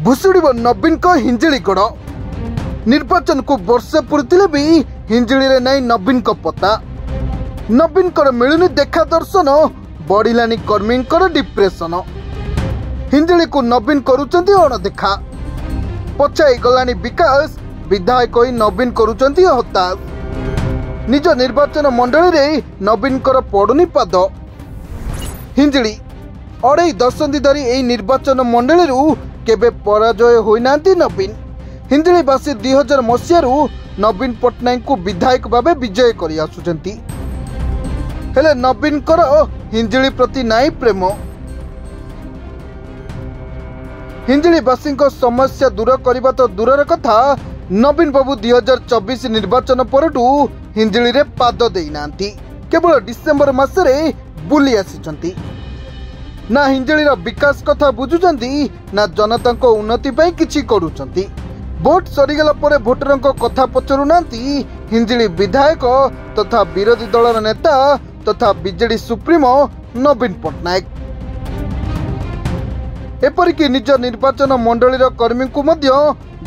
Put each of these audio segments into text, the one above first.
भुशुड़िब नवीन को हिंजिलीगढ़ निर्वाचन को वर्षे पूरी भी हिंजिली रे नहीं नवीन को पता। नवीन को मिलुनी देखा दर्शन बढ़िलानी कर्मी डिप्रेशन। हिंजिली को नवीन करुचंती अणदेखा पछाई गलानी विकास विधायक ही नवीन करुचंती हताश। निज निर्वाचन मंडली रे नवीन कर पड़ुनी पाद। हिंजिली अढ़ाई दशंधि धरी यही निर्वाचन मंडली केबे पराजय होइना नवीन। हिंजिलीवासी 2000 मसीहारू नवीन पट्टनायक को विधायक भावे विजय करि आसुचंती। हेले नवीन कर हिंजिली प्रति नाई प्रेम। हिंजिलीवासी समस्या दूर करने तो दूरर कथा नवीन बाबू 2024 निर्वाचन परठू हिंजिली रे पाद देना केवल डिसेम्बर मासरे बुली आसी। ना हिंजिलीर विकास कथा बुझुचंती ना जनता को उन्नति पाई किछि करूचंती। भोट सरीगला परे भोटर कथा पचरु नांती हिंजिली विधायक तथा विरोधी दलर नेता तथा बीजेडी सुप्रीमो नवीन पट्टनायक। एपरिकी निज निर्वाचन मंडलीर कर्मी को मध्य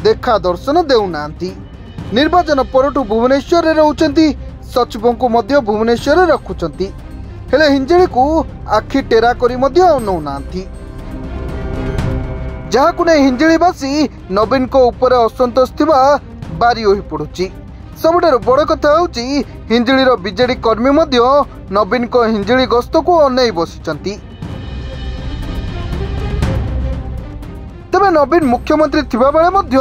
देखा दर्शन देउनांती। निर्वाचन परठू भुवनेश्वर रे रहउचंती, सचिवों को मध्य भुवनेश्वर रे रखुचंती। हेले हिंजिली को आखि टेरा करी मध्य अनौनांती। जहाकु नै हिंजिलीवासी नवीन को ऊपर असंतोष थिबा बारी होई पडुची। सबुठारु बड़ कथा होउची हिंजिलीर बीजेडी कर्मी मध्य नवीन को हिंजिली गस्त को अनै बसिचंती। तबे नवीन मुख्यमंत्री थिबा बेले मध्य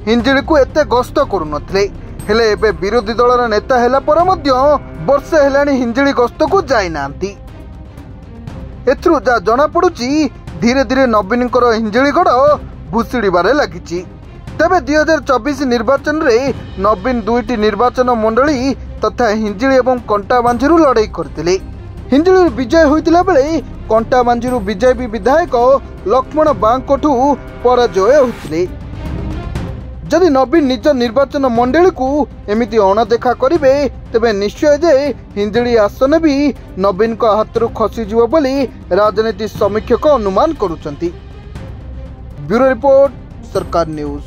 हिंजिली को एते गस्त करू नथले। हेले एबे विरोधी दलर नेता हेला पर मध्य वर्षे हेलानी हिंजिली गस्त को जाई नांती। एथरु जा जणा पडुची धीरे धीरे नवीन कर हिंजिलीगढ़ भुशुड़िबारे लागिची। तबे 2024 निर्वाचन रे नवीन दुईटी निर्वाचन मंडली तथा हिंजिली एवं कंटाबांझीरू लड़ाई करथिले। हिंजिली विजय होइतिला बेले कंटाबांझीरू बीजेपी विधायक लक्ष्मण बांकोठू पराजय होइतिले। जदि नवीन निज निर्वाचन मंडली को एमिति अणदेखा करिवे तेबे निश्चय जे हिंजिली आसन भी नवीन को हाथरू खसीजिव बोली राजनीति समीक्षक अनुमान करुचंती। ब्यूरो रिपोर्ट, सरकार न्यूज।